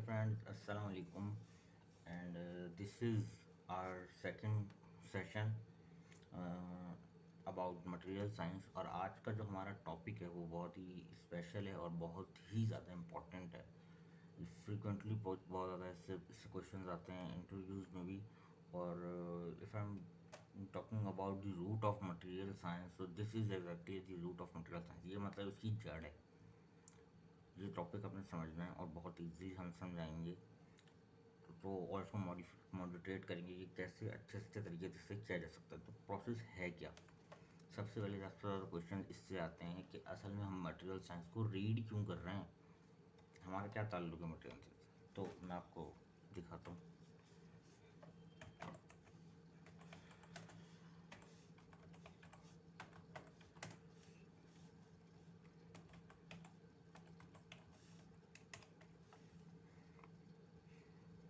friends, Assalamu alaikum, and this is our second session about material science. और आज का जो हमारा टॉपिक है वो बहुत ही स्पेशल है और बहुत ही ज़्यादा इम्पोर्टेंट है। फ्रिक्वेंटली बहुत ज़्यादा इससे क्वेश्चन आते हैं इंटरव्यूज़ में भी। और if I am talking about the root of material science, so this is exactly the root of material science. ये मतलब इसकी जड़ है। ये टॉपिक अपने समझना है और बहुत ईजी हम समझाएंगे। तो और इसको मॉडिटेट करेंगे कि कैसे अच्छे से तरीके से किया जा सकता है। तो प्रोसेस है क्या। सबसे पहले सबसे ज़्यादा क्वेश्चन इससे आते हैं कि असल में हम मटेरियल साइंस को रीड क्यों कर रहे हैं, हमारा क्या ताल्लुक है मटेरियल साइंस से। तो मैं आपको दिखाता हूँ।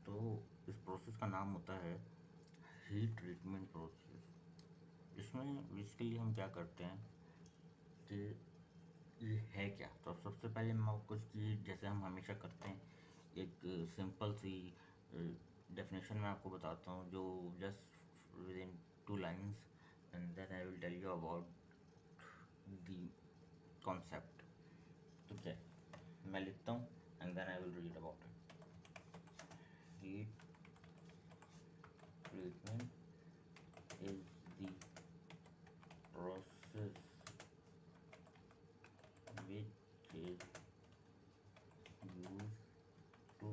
तो इस प्रोसेस का नाम होता है हीट ट्रीटमेंट प्रोसेस। इसमें बेसिकली हम क्या करते हैं कि ये है क्या। तो सबसे पहले मैं आपको इसकी जैसे हम हमेशा करते हैं एक सिंपल सी डेफिनेशन मैं आपको बताता हूँ, जो just within 2 lines, and then I will tell you about the concept. तो क्या है, मैं लिखता हूँ and then I will read about it. Heat treatment is the process which is used to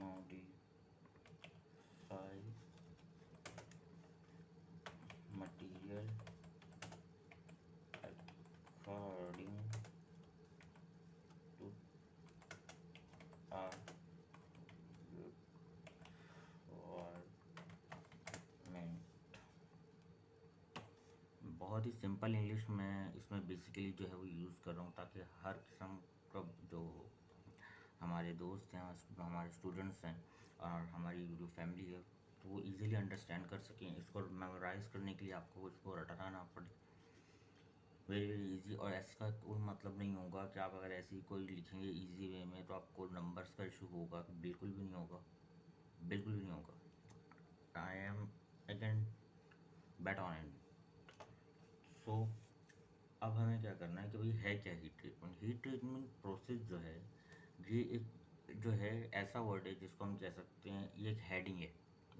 modify material according to our requirement। बहुत ही simple English में इसमें basically जो है वो यूज़ कर रहा हूँ ताकि हर किस्म का जो हमारे दोस्त हैं, हमारे स्टूडेंट्स हैं और हमारी जो फैमिली है, तो वो इजीली अंडरस्टैंड कर सकें। इसको मेमोराइज़ करने के लिए आपको इसको रटाना ना पड़े। Very very easy. और इसका कोई मतलब नहीं होगा कि आप अगर ऐसे ही कोई लिखेंगे इजी वे में तो आपको नंबर्स का इशू होगा, बिल्कुल भी नहीं होगा, बिल्कुल भी नहीं होगा। I can bet on it. So अब हमें क्या करना है कि भाई है क्या heat treatment. Heat treatment process जो है ये एक जो है ऐसा वर्ड है जिसको हम कह सकते हैं ये एक हेडिंग है।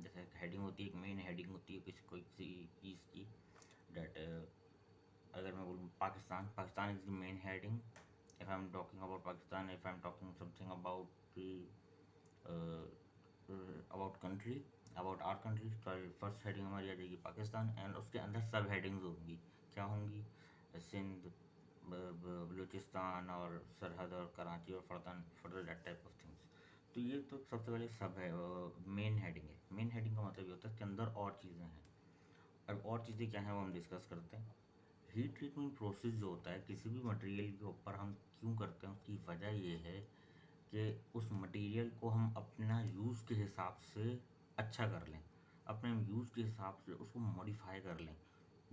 जैसे एक हेडिंग होती है, एक मेन हेडिंग होती है किसी कोई सी चीज़ की। डेट अगर मैं बोलूँ Pakistan, Pakistan is the main heading. If I am talking about Pakistan, if I am talking something about country, about our country, तो फर्स्ट हेडिंग हमारी आ जाएगी पाकिस्तान एंड उसके अंदर सब हेडिंग्स होंगी। क्या होंगी? सिंध, बलूचिस्तान और सरहद और कराची और further that type of things. तो ये तो सबसे पहले सब है, मेन हेडिंग है। मेन हेडिंग का मतलब ये होता है कि अंदर और चीज़ें हैं। अब और चीज़ें क्या हैं वो हम डिस्कस करते हैं। हीट ट्रीटमेंट प्रोसेस जो होता है किसी भी मटेरियल के ऊपर हम क्यों करते हैं, उसकी वजह ये है कि उस मटेरियल को हम अपना यूज़ के हिसाब से अच्छा कर लें, अपने यूज़ के हिसाब से उसको मॉडिफाई कर लें।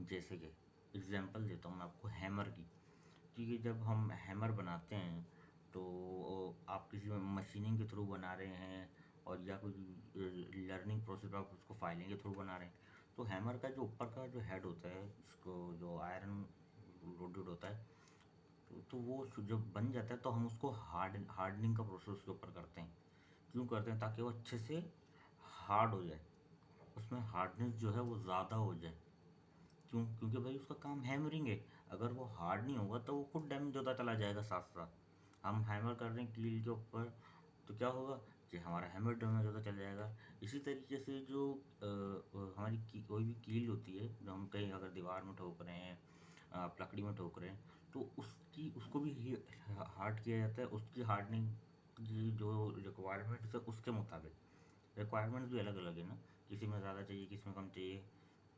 जैसे कि एग्जांपल देता हूँ मैं आपको हैमर की। क्योंकि जब हम हैमर बनाते हैं तो आप किसी मशीनिंग के थ्रू बना रहे हैं और या कुछ लर्निंग प्रोसेस आप उसको फाइलिंग के थ्रू बना रहे हैं, तो हैमर का जो ऊपर का जो हेड होता है, इसको जो आयरन लोडेड होता है, तो वो जब बन जाता है तो हम उसको हार्डनिंग का प्रोसेस उसके ऊपर करते हैं। क्यों करते हैं? ताकि वो अच्छे से हार्ड हो जाए, उसमें हार्डनेस जो है वो ज़्यादा हो जाए। क्यों? क्योंकि भाई उसका काम हैमरिंग है। अगर वो हार्ड नहीं होगा तो वो खुद डैमेज होता चला जाएगा साथ साथ। हम हैमर कर रहे हैं कील के ऊपर, तो क्या होगा कि हमारा हैमर डैमेज होता चला जाएगा। इसी तरीके से जो हमारी कोई भी कील होती है, जो हम कहीं अगर दीवार में ठोक रहे हैं, लकड़ी में ठोक रहे हैं, तो उसको भी हार्ड किया जाता है। उसकी हार्डनिंग की जो रिक्वायरमेंट्स है उसके मुताबिक। रिक्वायरमेंट्स भी अलग अलग है ना, किसी में ज़्यादा चाहिए, किसी में कम चाहिए,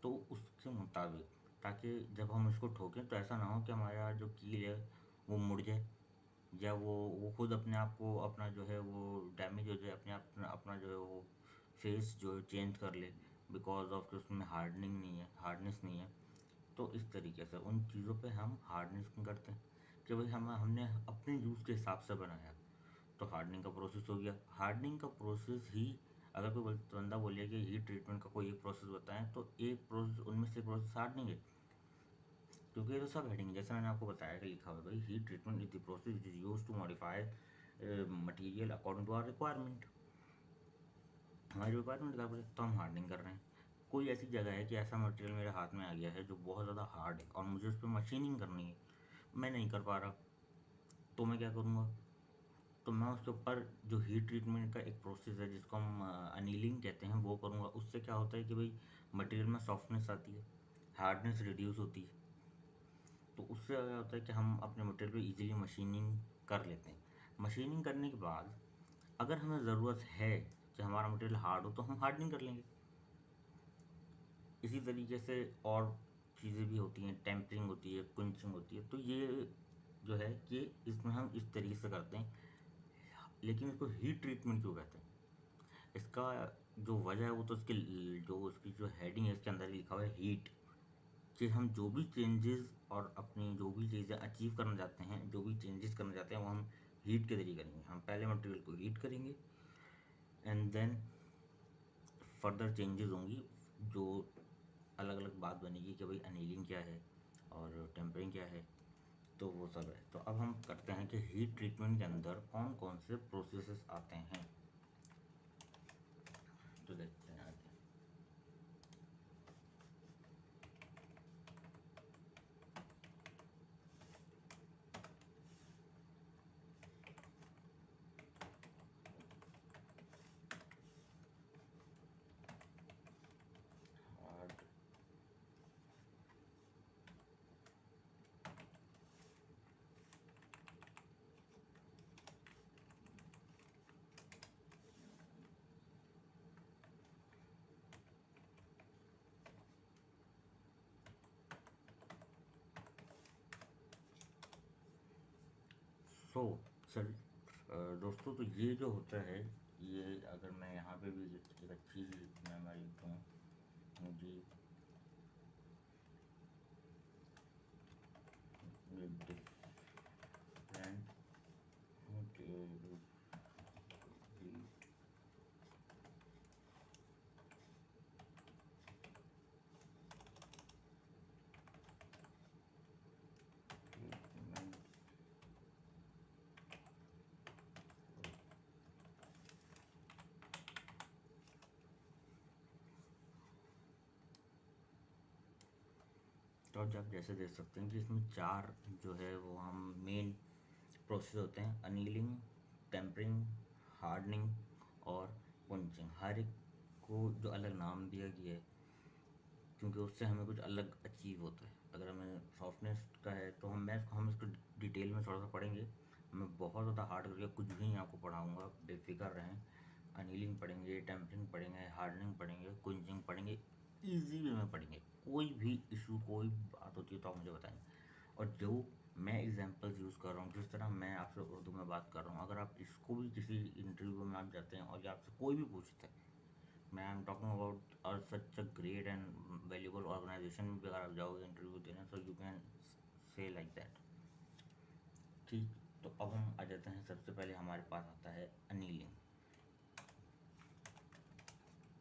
तो उसके मुताबिक, ताकि जब हम इसको ठोकें तो ऐसा ना हो कि हमारा जो कील है वो मुड़ जाए, या वो खुद अपने आप को अपना जो है वो डैमेज हो जाए, अपने आप अपना जो है वो फेस जो है चेंज कर ले, बिकॉज ऑफ कि उसमें हार्डनिंग नहीं है, हार्डनेस नहीं है। तो इस तरीके से उन चीज़ों पे हम हार्डनेस करते हैं। कि भाई हमने अपने यूज़ के हिसाब से बनाया। तो हार्डनिंग का प्रोसेस हो गया। हार्डनिंग का प्रोसेस ही, अगर कोई बंदा बोले कि हीट ट्रीटमेंट का कोई एक प्रोसेस बताएं, तो एक प्रोसेस उनमें से प्रोसेस हार्डनिंग है, क्योंकि ये तो सब हेडिंग, जैसे मैंने आपको बताया कि लिखा हुआ है भाई, heat treatment is the process is use to modify material according to our requirement. हमारी रिक्वायरमेंट क्या बोले तो हम हार्डनिंग कर रहे हैं। कोई ऐसी जगह है कि ऐसा मटेरियल मेरे हाथ में आ गया है जो बहुत ज़्यादा हार्ड है और मुझे उस पर मशीनिंग करनी है, मैं नहीं कर पा रहा, तो मैं क्या करूँगा, तो मैं उसके ऊपर जो हीट ट्रीटमेंट का एक प्रोसेस है जिसको हम अनीलिंग कहते हैं वो करूँगा। उससे क्या होता है कि भाई मटेरियल में सॉफ्टनेस आती है, हार्डनेस रिड्यूस होती है। तो उससे क्या होता है कि हम अपने मटेरियल को ईजिली मशीनिंग कर लेते हैं। मशीनिंग करने के बाद अगर हमें ज़रूरत है कि हमारा मटेरियल हार्ड हो तो हम हार्डनिंग कर लेंगे। इसी तरीके से और चीज़ें भी होती हैं, टेम्परिंग होती है, क्विंचिंग होती है। तो ये जो है कि इसमें हम इस तरीके से करते हैं। लेकिन इसको हीट ट्रीटमेंट क्यों कहते हैं, इसका जो वजह है वो तो जो उसकी जो हेडिंग है इसके अंदर ही लिखा हुआ है, हीट। कि हम जो भी चेंजेस और अपनी जो भी चीज़ें अचीव करना चाहते हैं, जो भी चेंजेस करना चाहते हैं, वो हम हीट के जरिए करेंगे। हम पहले मटेरियल को हीट करेंगे एंड देन फर्दर चेंजेस होंगी, जो अलग अलग बात बनेगी कि भाई अनीलिंग क्या है और टेम्परिंग क्या है, तो वो सब है। तो अब हम करते हैं कि हीट ट्रीटमेंट के अंदर कौन कौन से प्रोसेसेस आते हैं, तो देखते हैं आगे। और सो सर दोस्तों, तो ये जो होता है, ये अगर मैं यहाँ पे भी एक अच्छी मेमोरी दूँ मुझे, डिफरेंट तो अब आप जैसे देख सकते हैं कि इसमें चार जो है वो हम मेन प्रोसेस होते हैं, अनीलिंग, टेम्परिंग, हार्डनिंग और पंचिंग। हर एक को जो अलग नाम दिया गया है क्योंकि उससे हमें कुछ अलग अचीव होता है। अगर हमें सॉफ्टनेस का है तो हम इसको डिटेल में थोड़ा सा पढ़ेंगे। मैं बहुत ज़्यादा हार्ड करके कुछ भी नहीं आपको पढ़ाऊँगा, बेफिक्र रहें। अनीलिंग पढ़ेंगे, टेम्परिंग पढ़ेंगे, हार्डनिंग पढ़ेंगे, क्विंचिंग पढ़ेंगे, ईजी वे में पढ़ेंगे। कोई भी इशू, कोई बात होती है तो आप मुझे बताएं। और जो मैं एग्जांपल्स यूज़ कर रहा हूँ, जिस तरह मैं आपसे उर्दू में बात कर रहा हूँ, अगर आप इसको भी किसी इंटरव्यू में आप जाते हैं और या आपसे कोई भी पूछता है, मैं आई एम टॉकिंग अबाउट और such a great and valuable organization में भी अगर आप जाओगे इंटरव्यू देने, तो you can say like that. ठीक, तो अब हम आ जाते हैं, सबसे पहले हमारे पास आता है अनीलिंग।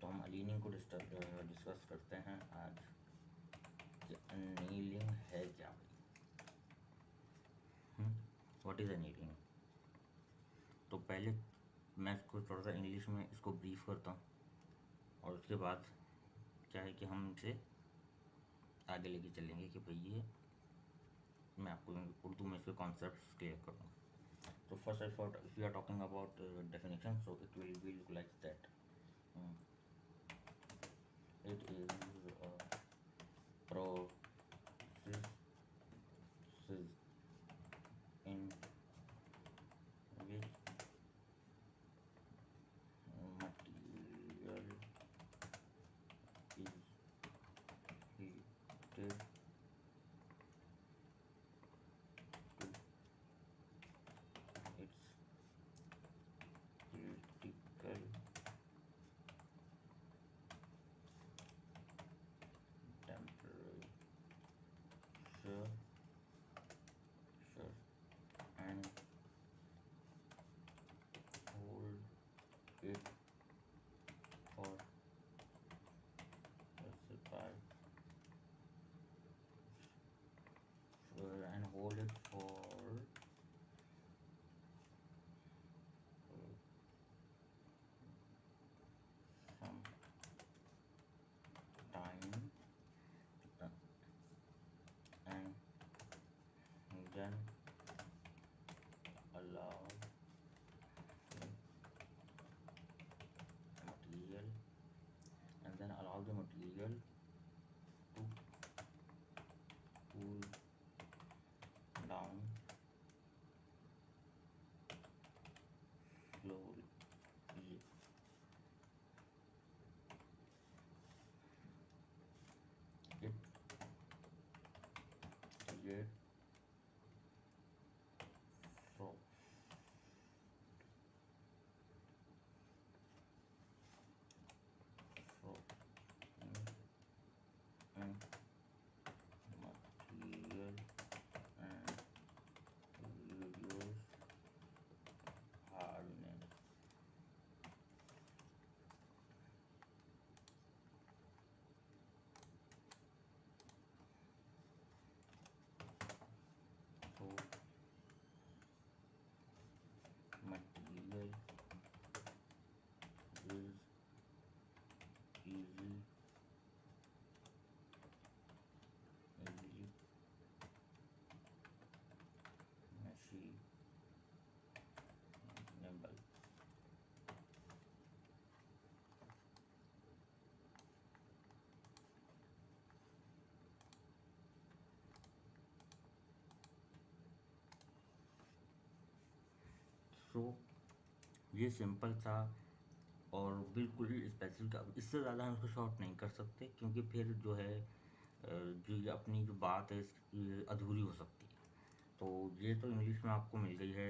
तो हम अनीलिंग को डिस्कस करते हैं आज कि अनीलिंग है क्या भाई। What is annealing. तो पहले मैं इसको थोड़ा सा इंग्लिश में इसको ब्रीफ करता हूँ और उसके बाद क्या है कि हम इसे आगे लेके चलेंगे कि भाई ये मैं आपको उर्दू में इसके कॉन्सेप्ट्स क्लियर करूँगा। तो first I thought if you are talking about definition, so it will be look like that. It is process in which material is heated to its critical temperature then allow material, and then allow the material to cool down slowly. It creates so so and material and reduce hardness. So material is easily machinable. सो ये simple सा और बिल्कुल specific, अब इससे ज़्यादा हम इसको short नहीं कर सकते क्योंकि फिर जो है जो ये अपनी जो बात है इसकी अधूरी हो सकती है। तो ये तो इंग्लिश में आपको मिल गई है,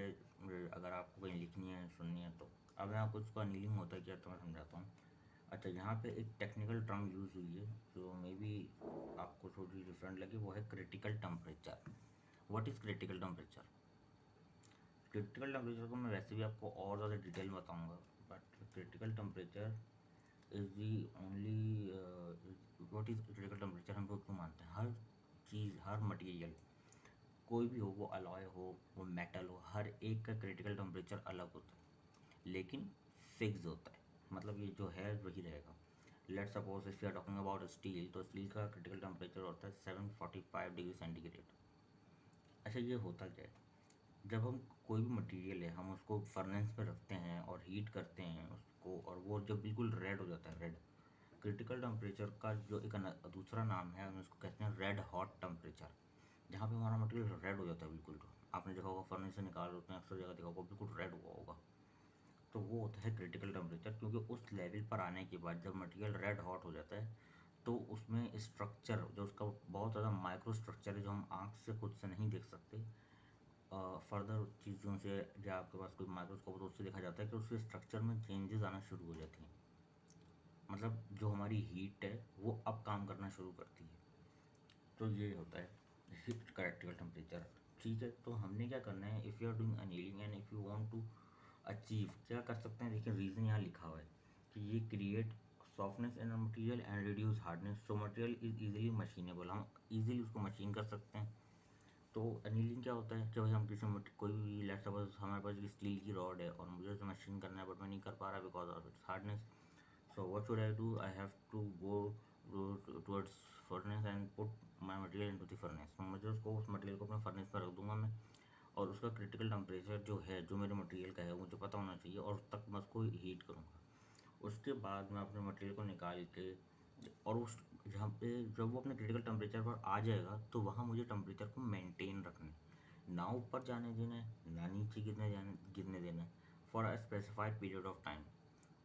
अगर आपको कहीं लिखनी है सुननी है तो। अब मैं आपको इसका नीलिंग होता है क्या तो मैं समझाता हूँ। अच्छा, यहाँ पे एक टेक्निकल टर्म यूज़ हुई है जो मे बी आपको थोड़ी डिफरेंट लगे, वो है critical temperature. What is critical temperature? Critical temperature को मैं वैसे भी आपको और ज़्यादा डिटेल में बताऊँगा, but critical temperature is the only what is critical temperature हम लोग क्यों मानते हैं? हर चीज़, हर मटेरियल, कोई भी हो, वो अलॉय हो, वो मेटल हो, हर एक का क्रिटिकल टेम्परेचर अलग होता है लेकिन फिक्स होता है, मतलब ये जो है वही रहेगा। Let suppose if you are talking about steel, तो स्टील का क्रिटिकल टेम्परेचर होता है 745 डिग्री सेंटीग्रेड। अच्छा, ये होता क्या है? जब हम कोई भी मटेरियल है हम उसको फर्नेस पे रखते हैं और हीट करते हैं उसको, और वो जब बिल्कुल रेड हो जाता है, रेड, क्रिटिकल टेम्परेचर का जो एक दूसरा नाम है, हम इसको कहते हैं रेड हॉट टेम्परेचर। जहाँ पे हमारा मटेरियल रेड हो जाता है बिल्कुल, आपने देखा होगा फर्नेस से निकाल होते हैं अक्सर जगह देखा होगा बिल्कुल रेड हुआ होगा, तो वो होता है क्रिटिकल टेम्परेचर। क्योंकि उस लेवल पर आने के बाद जब मटेरियल रेड हॉट हो जाता है तो उसमें स्ट्रक्चर, जो उसका बहुत ज़्यादा माइक्रो स्ट्रक्चर है जो हम आँख से खुद से नहीं देख सकते, फर्दर चीज़ों से, जब आपके पास कोई माइक्रोस्कोप तो उससे देखा जाता है कि उसके स्ट्रक्चर में चेंजेस आना शुरू हो जाती हैं। मतलब जो हमारी हीट है वो अब काम करना शुरू करती है। तो ये होता है हीट क्रिटिकल टेम्परेचर। ठीक है, तो हमने क्या करना है, if you are doing annealing and if you want to achieve, क्या कर सकते हैं? देखिए रीज़न यहाँ लिखा हुआ है कि ये create softness in material and reduce hardness, so material is easily machinable, हम इजीली उसको मशीन कर सकते हैं। तो अनिलिंग क्या होता है? जब हम किसी कोई भी, लेट्स सपोज हमारे पास स्टील की रॉड है और मुझे उसे मशीन करना है बट मैं नहीं कर पा रहा because of its hardness. So what should I do? I have to go towards furnace and put my material into the furnace. तो मुझे उसको, उस मटेरियल को अपने फर्नेस पर रख दूंगा मैं, और उसका क्रिटिकल टेम्परेचर जो है, जो मेरे मटेरियल का है, मुझे पता होना चाहिए, और उस तक मैं उसको हीट करूँगा। उसके बाद मैं अपने मटेरियल को निकाल के, और उस जहाँ पे जब वो अपने क्रिटिकल टेम्परेचर पर आ जाएगा तो वहाँ मुझे टेम्परेचर को मेंटेन रखना है, ना ऊपर जाने देना है ना नीचे गिरने देना है, for a specified period of time.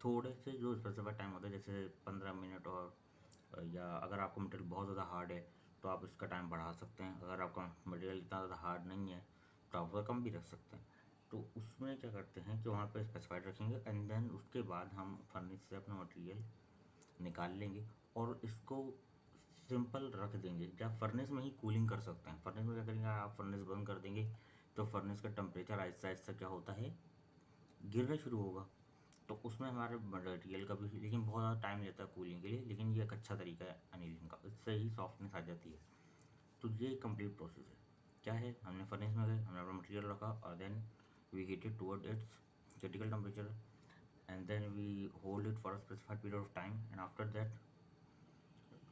थोड़े से जो स्पेसिफाइड टाइम होता है, जैसे 15 मिनट, और या अगर आपका मटेरियल बहुत ज़्यादा हार्ड है तो आप इसका टाइम बढ़ा सकते हैं, अगर आपका मटेरियल इतना ज़्यादा हार्ड नहीं है तो आप उसका कम भी रख सकते हैं। तो उसमें क्या करते हैं कि वहाँ पे स्पेसिफाइड रखेंगे, एंड देन उसके बाद हम फर्नेस से अपना मटेरियल निकाल लेंगे और इसको सिंपल रख देंगे, या फर्नेस में ही कूलिंग कर सकते हैं। फर्नेस में क्या करेंगे, आप फर्नेस बंद कर देंगे तो फर्नेस का टेम्परेचर आहिस्ता आहिस्ता क्या होता है, गिरना शुरू होगा। तो उसमें हमारे मटेरियल का भी, लेकिन बहुत ज़्यादा टाइम लेता है कूलिंग के लिए, लेकिन ये एक अच्छा तरीका है अनिलिंग का, इससे ही सॉफ्टनेस आ जाती है। तो ये कंप्लीट प्रोसेस है। क्या है, हमने फर्नेस में गए, हमने अपना मटेरियल रखा, और then we heat it toward its critical temperature, and then we hold it for a specified period of time, and after that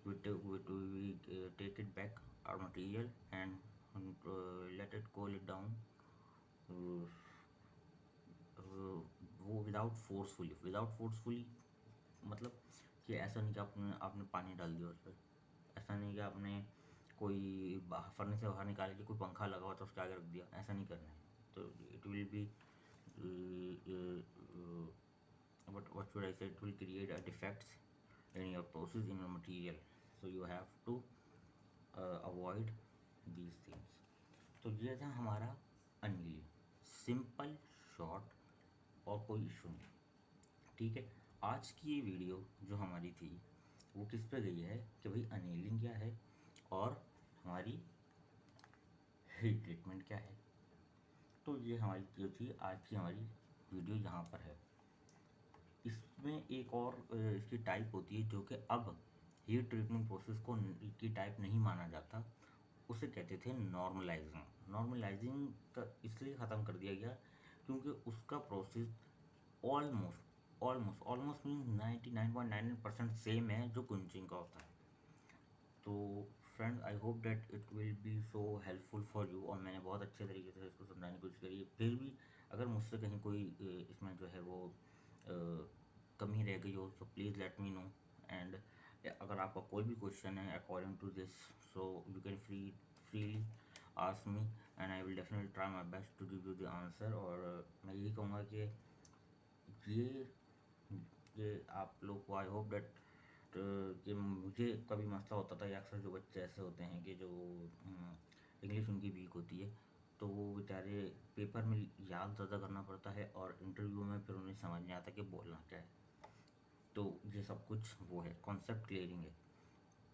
we take it back our material and let it cool वो without forcefully मतलब कि ऐसा नहीं कि आपने आपने पानी डाल दिया उस पर, ऐसा नहीं कि आपने कोई फर्नेस से बाहर निकाल के कोई पंखा लगा हुआ था उसके आगे रख दिया, ऐसा नहीं करना है। तो it will B what should I say, it will create a defects in your process, in your material, so you have to avoid these things. तो ये था हमारा अनिल, सिंपल शॉर्ट और कोई इशू नहीं। ठीक है, आज की ये वीडियो जो हमारी थी वो किस पे गई है कि भाई अनिलिंग क्या है और हमारी हीट ट्रीटमेंट क्या है। तो ये हमारी जो थी आज की हमारी वीडियो यहाँ पर है। इसमें एक और इसकी टाइप होती है जो कि अब हीट ट्रीटमेंट प्रोसेस को की टाइप नहीं माना जाता, उसे कहते थे नॉर्मलाइजिंग। नॉर्मलाइजिंग का इसलिए ख़त्म कर दिया गया क्योंकि उसका प्रोसेस ऑलमोस्ट मीन 99.99% सेम है जो कुंचिंग का होता है। तो friend, I hope that it will be so helpful for you, और मैंने बहुत अच्छे तरीके से इसको समझाने की कोशिश करी है। फिर भी अगर मुझसे कहीं कोई इसमें जो है वो कमी रह गई हो तो please let me know. And अगर आपका कोई भी क्वेश्चन है according to this, so you can freely ask me and I will definitely try my best to give you the answer. और मैं यही कहूँगा कि ये आप लोग को आई होप डेट कि मुझे कभी मसला होता था, या अक्सर जो बच्चे ऐसे होते हैं कि जो इंग्लिश उनकी वीक होती है, तो वो बेचारे पेपर में याद ज़्यादा करना पड़ता है और इंटरव्यू में फिर उन्हें समझ नहीं आता कि बोलना क्या है। तो ये सब कुछ वो है, कॉन्सेप्ट क्लियरिंग है।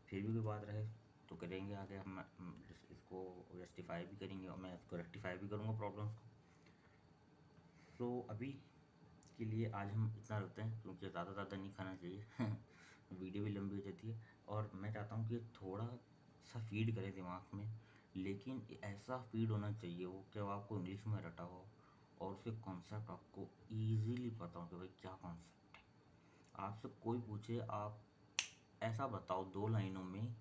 फिर भी कोई बात रहे तो करेंगे आगे, हम इसको रेक्टिफाई भी करेंगे और मैं इसको रेक्टिफाई भी करूँगा प्रॉब्लम्स को। तो अभी के लिए आज हम इतना रखते हैं क्योंकि ज़्यादा नहीं खाना चाहिए वीडियो भी लंबी हो जाती है। और मैं चाहता हूँ कि थोड़ा सा फीड करें दिमाग में, लेकिन ऐसा फीड होना चाहिए वो कि वो आपको इंग्लिश में रटा हो और उसके कॉन्सेप्ट आपको ईजीली पता हो कि भाई क्या कॉन्सेप्ट है। आपसे कोई पूछे, आप ऐसा बताओ 2 लाइनों में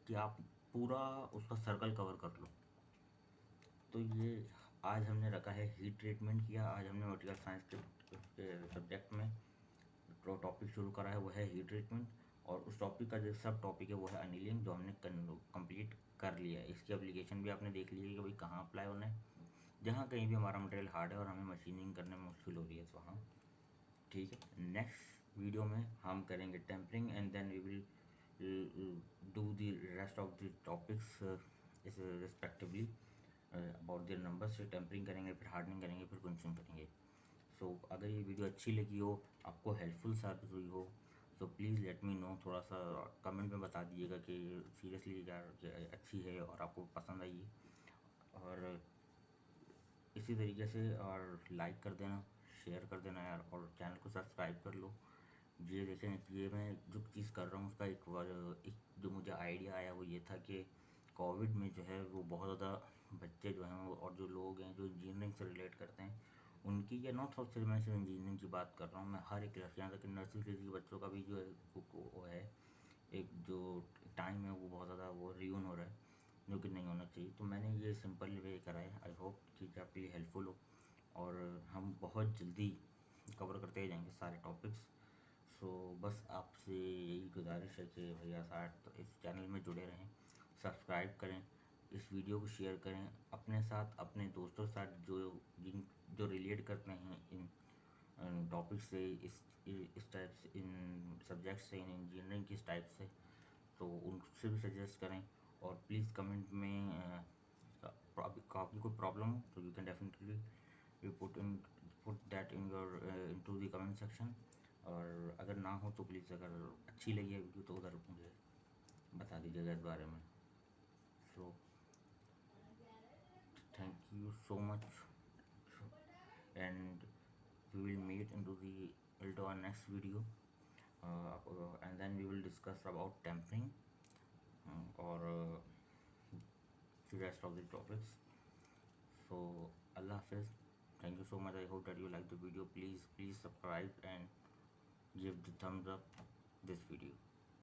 कि आप पूरा उसका सर्कल कवर कर लो। तो ये आज हमने रखा है, हीट ट्रीटमेंट किया। आज हमने मटेरियल साइंस के सब्जेक्ट में जो टॉपिक शुरू करा है वो है हीट ट्रीटमेंट, और उस टॉपिक का जो सब टॉपिक है वो है अनिलिंग, जो हमने कंप्लीट कर लिया है। इसकी एप्लीकेशन भी आपने देख ली है कि भाई कहाँ अप्लाई होना है, जहाँ कहीं भी हमारा मटेरियल हार्ड है और हमें मशीनिंग करने में मुश्किल हो रही है तो वहाँ। ठीक है, नेक्स्ट वीडियो में हम करेंगे tempering and then we will do the rest of the topics is respectively about their numbers. से टेम्परिंग करेंगे, फिर हार्डनिंग करेंगे, फिर कुंचिंग करेंगे। सो अगर ये वीडियो अच्छी लगी हो, आपको हेल्पफुल साबित हुई हो, तो प्लीज़ लेट मी नो। थोड़ा सा कमेंट में बता दीजिएगा कि सीरियसली यार अच्छी है और आपको पसंद आई है। और इसी तरीके से और लाइक कर देना, शेयर कर देना यार, और चैनल को सब्सक्राइब कर लो। ये देखें, ये मैं जो चीज़ कर रहा हूँ उसका एक जो मुझे आइडिया आया वो ये था कि कोविड में जो है वो बहुत ज़्यादा बच्चे जो हैं और जो लोग हैं जो इंजीनियरिंग से रिलेट करते हैं उनकी, या नॉट सिर्फ मैं सिर्फ इंजीनियरिंग की बात कर रहा हूँ, मैं हर एक क्लास, यहाँ तक कि नर्सरी के बच्चों का भी जो है वो है एक जो टाइम है वो बहुत ज़्यादा वो रियून हो रहा है, जो कि नहीं होना चाहिए। तो मैंने ये सिंपल वे करा है, आई होप कि आपके लिए हेल्पफुल हो, और हम बहुत जल्दी कवर करते जाएंगे सारे टॉपिक्स। सो बस आपसे यही गुजारिश है कि भैया साथ तो इस चैनल में जुड़े रहें, सब्सक्राइब करें, इस वीडियो को शेयर करें अपने साथ, अपने दोस्तों के साथ जो रिलेट करते हैं इन टॉपिक से, इस टाइप से, इन सब्जेक्ट से, इन इंजीनियरिंग किस टाइप से, तो उनसे भी सजेस्ट करें। और प्लीज़ कमेंट में आपकी कोई प्रॉब्लम हो तो you can definitely you put that in your into the comment section. और अगर ना हो तो प्लीज़, अगर अच्छी लगी है वीडियो तो उधर मुझे बता दीजिएगा इस बारे में। सो thank you so much, and we will meet into our next video, and then we will discuss about tempering or the rest of the topics. So Allah Hafiz, thank you so much. I hope that you like the video. Please subscribe and give the thumbs up this video.